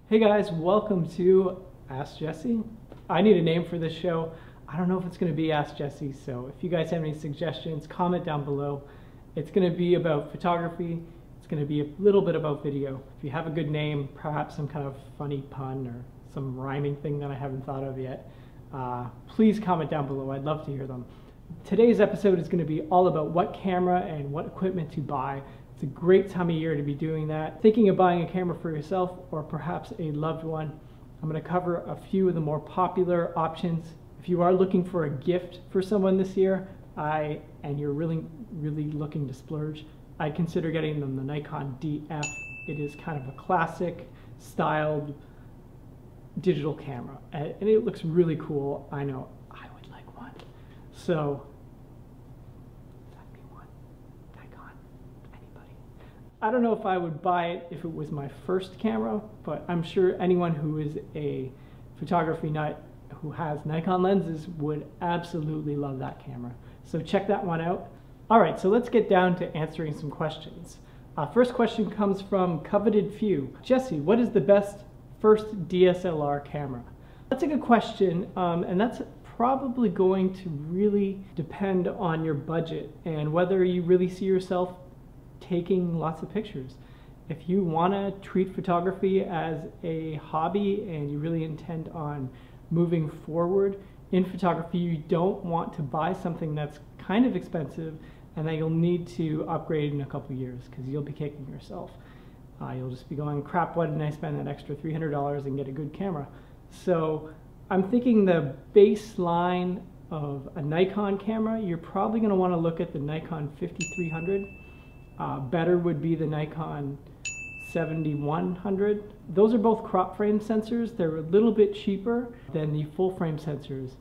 Hey guys, welcome to Ask Jesse. I need a name for this show. I don't know if it's going to be Ask Jesse, so if you guys have any suggestions, comment down below. It's going to be about photography. It's going to be a little bit about video. If you have a good name, perhaps some kind of funny pun or some rhyming thing that I haven't thought of yet, please comment down below. I'd love to hear them. Today's episode is going to be all about what camera and what equipment to buy. It's a great time of year to be doing that. Thinking of buying a camera for yourself or perhaps a loved one. I'm going to cover a few of the more popular options. If you are looking for a gift for someone this year, and you're really looking to splurge, I'd consider getting them the Nikon DF. It is kind of a classic styled digital camera, and it looks really cool. I know I would like one. So I don't know if I would buy it if it was my first camera, but I'm sure anyone who is a photography nut who has Nikon lenses would absolutely love that camera. So check that one out. All right, so let's get down to answering some questions. First question comes from Coveted Few. Jesse, what is the best first DSLR camera? That's a good question, and that's probably going to really depend on your budget and whether you really see yourself taking lots of pictures. If you want to treat photography as a hobby and you really intend on moving forward in photography, you don't want to buy something that's kind of expensive and that you'll need to upgrade in a couple years because you'll be kicking yourself. You'll just be going, crap, why didn't I spend that extra $300 and get a good camera? So I'm thinking the baseline of a Nikon camera, you're probably going to want to look at the Nikon 5300. Better would be the Nikon 7100. Those are both crop frame sensors. They're a little bit cheaper than the full frame sensors.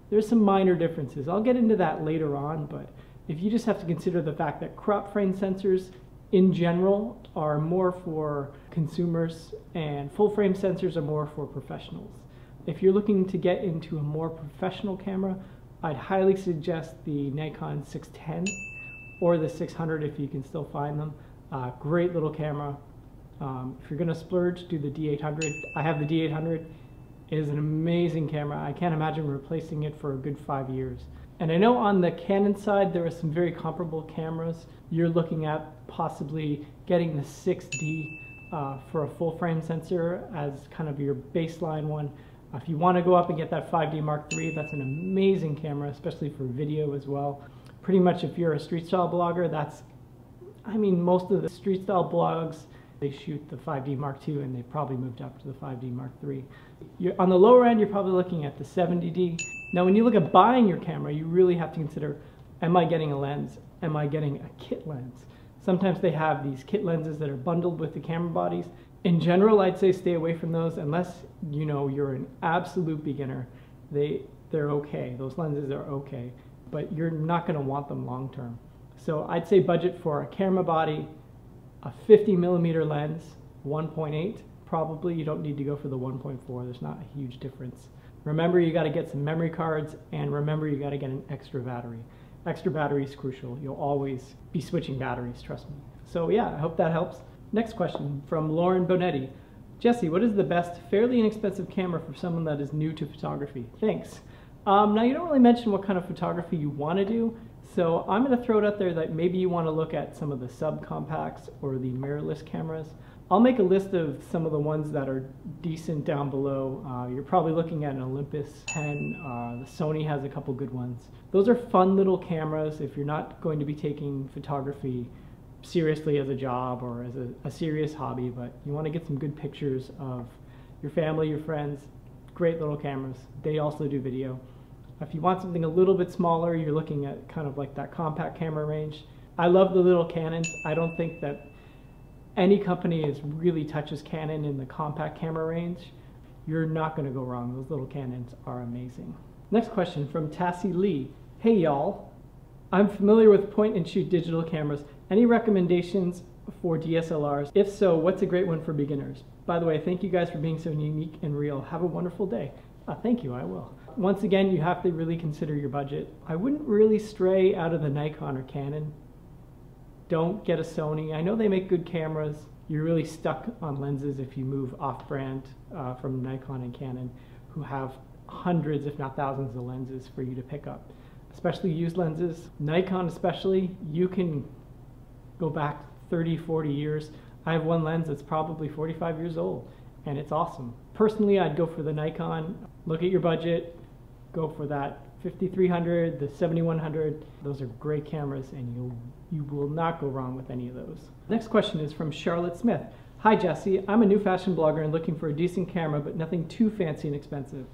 There's some minor differences. I'll get into that later on, but if you just have to consider the fact that crop frame sensors in general are more for consumers and full frame sensors are more for professionals. If you're looking to get into a more professional camera, I'd highly suggest the Nikon 610 or the 600 if you can still find them. Great little camera. If you're gonna splurge, do the D800. I have the D800. It is an amazing camera. I can't imagine replacing it for a good 5 years. And I know on the Canon side, there are some very comparable cameras. You're looking at possibly getting the 6D for a full frame sensor as kind of your baseline one. If you wanna go up and get that 5D Mark III, that's an amazing camera, especially for video as well. Pretty much if you're a street style blogger, most of the street style blogs, they shoot the 5D Mark II and they've probably moved up to the 5D Mark III. On the lower end, you're probably looking at the 70D. Now when you look at buying your camera, you really have to consider, am I getting a lens? Am I getting a kit lens? Sometimes they have these kit lenses that are bundled with the camera bodies. In general, I'd say stay away from those unless you're an absolute beginner. They're okay, those lenses are okay, but you're not going to want them long term. So I'd say budget for a camera body, a 50mm lens, 1.8 probably. You don't need to go for the 1.4. There's not a huge difference. Remember, you got to get some memory cards, and remember, you got to get an extra battery. Extra battery is crucial. You'll always be switching batteries, trust me. So yeah, I hope that helps. Next question from Lauren Bonetti. Jesse, what is the best fairly inexpensive camera for someone that is new to photography? Thanks. Now you don't really mention what kind of photography you want to do, so I'm going to throw it out there that maybe you want to look at some of the subcompacts or the mirrorless cameras. I'll make a list of some of the ones that are decent down below. You're probably looking at an Olympus 10, the Sony has a couple good ones. Those are fun little cameras if you're not going to be taking photography seriously as a job or as a serious hobby, but you want to get some good pictures of your family, your friends. Great little cameras. They also do video. If you want something a little bit smaller, you're looking at kind of like that compact camera range. I love the little Canons. I don't think that any company really touches Canon in the compact camera range. You're not going to go wrong. Those little Canons are amazing. Next question from Tassie Lee. Hey y'all, I'm familiar with point and shoot digital cameras. Any recommendations for DSLRs? If so, what's a great one for beginners? By the way, thank you guys for being so unique and real. Have a wonderful day. Thank you, I will. Once again, you have to really consider your budget. I wouldn't really stray out of the Nikon or Canon. Don't get a Sony. I know they make good cameras. You're really stuck on lenses if you move off-brand from Nikon and Canon, who have hundreds, if not thousands, of lenses for you to pick up. Especially used lenses. Nikon especially, you can go back 30, 40 years. I have one lens that's probably 45 years old, and it's awesome. Personally, I'd go for the Nikon. Look at your budget, go for that 5300, the 7100. Those are great cameras, and you will not go wrong with any of those. Next question is from Charlotte Smith. Hi Jesse, I'm a new fashion blogger and looking for a decent camera, but nothing too fancy and expensive.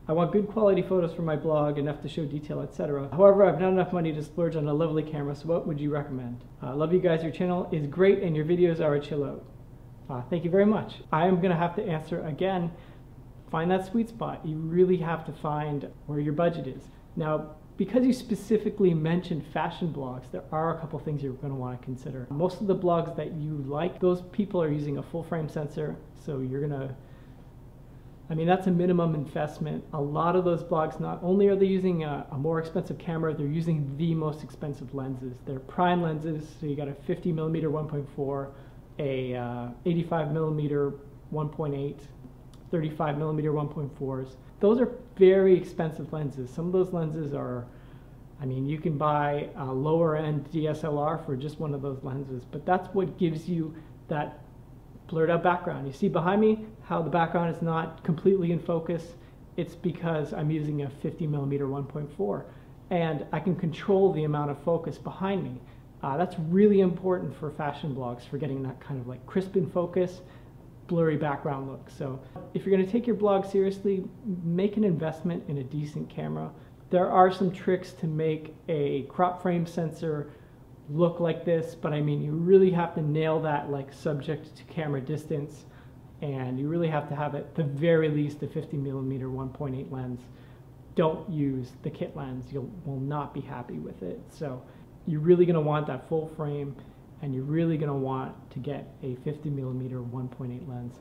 I want good quality photos for my blog, enough to show detail, etc. However, I've not enough money to splurge on a lovely camera, so what would you recommend? Love you guys, your channel is great and your videos are a chill out. Thank you very much. I am gonna have to answer again, find that sweet spot. You really have to find where your budget is. Now, because you specifically mentioned fashion blogs, there are a couple things you're going to want to consider. Most of the blogs that you like, those people are using a full frame sensor, so you're going to, I mean, that's a minimum investment. A lot of those blogs, not only are they using a more expensive camera, they're using the most expensive lenses. They're prime lenses, so you got a 50mm 1.4, a 85mm 1.8, 35mm 1.4s. Those are very expensive lenses. Some of those lenses are, I mean, you can buy a lower end DSLR for just one of those lenses, but that's what gives you that blurred out background. You see behind me how the background is not completely in focus. It's because I'm using a 50mm 1.4 and I can control the amount of focus behind me. That's really important for fashion blogs, for getting that kind of like crisp in focus, blurry background look. So if you're going to take your blog seriously, make an investment in a decent camera. There are some tricks to make a crop frame sensor look like this, but I mean, you really have to nail that like subject to camera distance, and you really have to have at the very least a 50mm 1.8 lens. Don't use the kit lens. You will not be happy with it. So you're really going to want that full frame, and you're really going to want to get a 50mm 1.8 lens.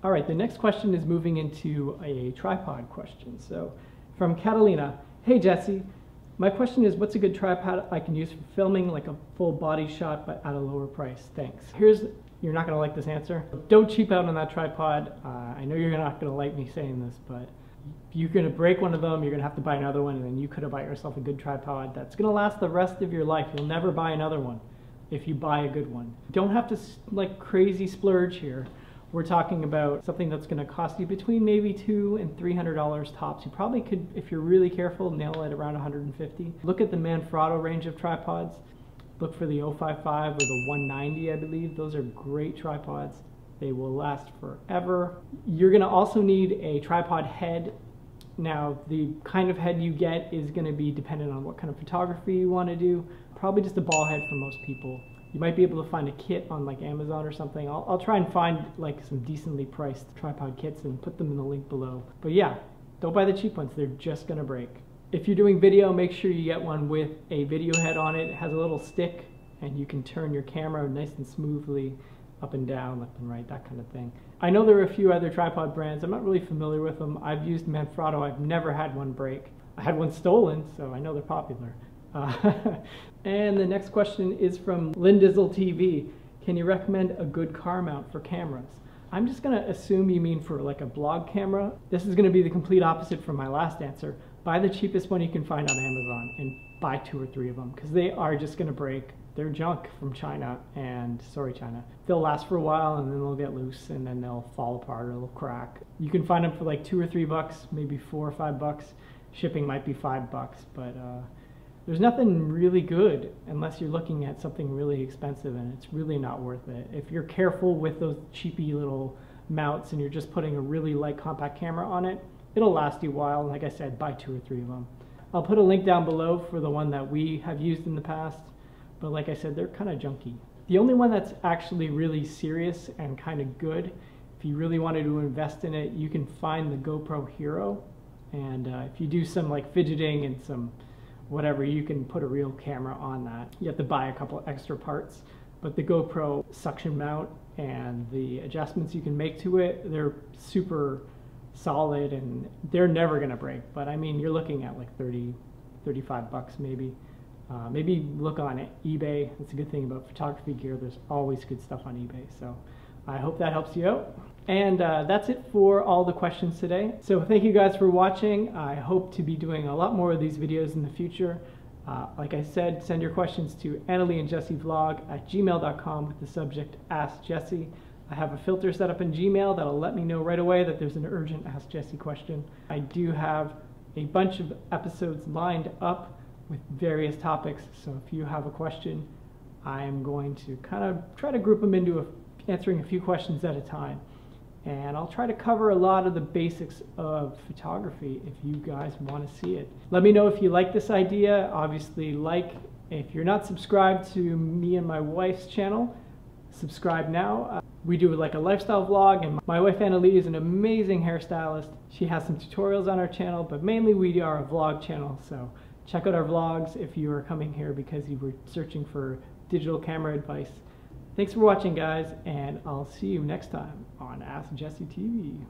All right, the next question is moving into a tripod question. So from Catalina, hey Jesse, my question is, what's a good tripod I can use for filming like a full body shot but at a lower price? Thanks. You're not going to like this answer. Don't cheap out on that tripod. I know you're not going to like me saying this, but you're going to break one of them, you're going to have to buy another one, and then you could have bought yourself a good tripod that's going to last the rest of your life. You'll never buy another one if you buy a good one. Don't have to like crazy splurge here. We're talking about something that's going to cost you between maybe $200 and $300 tops. You probably could, if you're really careful, nail it around $150. Look at the Manfrotto range of tripods. Look for the 055 or the 190, I believe. Those are great tripods. They will last forever. You're going to also need a tripod head. Now, the kind of head you get is going to be dependent on what kind of photography you want to do. Probably just a ball head for most people. You might be able to find a kit on like Amazon or something. I'll try and find like some decently priced tripod kits and put them in the link below. But yeah, don't buy the cheap ones. They're just gonna break. If you're doing video, make sure you get one with a video head on it. It has a little stick and you can turn your camera nice and smoothly up and down, left and right, that kind of thing. I know there are a few other tripod brands. I'm not really familiar with them. I've used Manfrotto. I've never had one break. I had one stolen, so I know they're popular. And the next question is from Lindizzle TV. Can you recommend a good car mount for cameras? I'm just going to assume you mean for like a blog camera. This is going to be the complete opposite from my last answer. Buy the cheapest one you can find on Amazon and buy 2 or 3 of them, because they are just going to break. They're junk from China, and sorry China. They'll last for a while and then they'll get loose and then they'll fall apart or they'll crack. You can find them for like $2 or $3, maybe $4 or $5. Shipping might be $5, but there's nothing really good unless you're looking at something really expensive, and it's really not worth it. If you're careful with those cheapy little mounts and you're just putting a really light compact camera on it, it'll last you a while. Like I said, buy 2 or 3 of them. I'll put a link down below for the one that we have used in the past, but like I said, they're kind of junky. The only one that's actually really serious and kind of good, if you really wanted to invest in it, you can find the GoPro Hero, and if you do some like fidgeting and some whatever, you can put a real camera on that. You have to buy a couple extra parts, but the GoPro suction mount and the adjustments you can make to it, they're super solid and they're never gonna break. But I mean, you're looking at like $30, $35 maybe. Maybe look on eBay. That's a good thing about photography gear. There's always good stuff on eBay. So I hope that helps you out. And that's it for all the questions today. So thank you guys for watching. I hope to be doing a lot more of these videos in the future. Like I said, send your questions to annaleeandjessevlog@gmail.com with the subject Ask Jesse. I have a filter set up in Gmail that'll let me know right away that there's an urgent Ask Jesse question. I do have a bunch of episodes lined up with various topics, so if you have a question, I'm going to kind of try to group them into answering a few questions at a time. And I'll try to cover a lot of the basics of photography if you guys want to see it. Let me know if you like this idea. Obviously, if you're not subscribed to me and my wife's channel, subscribe now. We do like a lifestyle vlog, and my wife Annalee is an amazing hairstylist. She has some tutorials on our channel, but mainly we are a vlog channel, so check out our vlogs if you are coming here because you were searching for digital camera advice. Thanks for watching, guys, and I'll see you next time on Ask Jesse TV.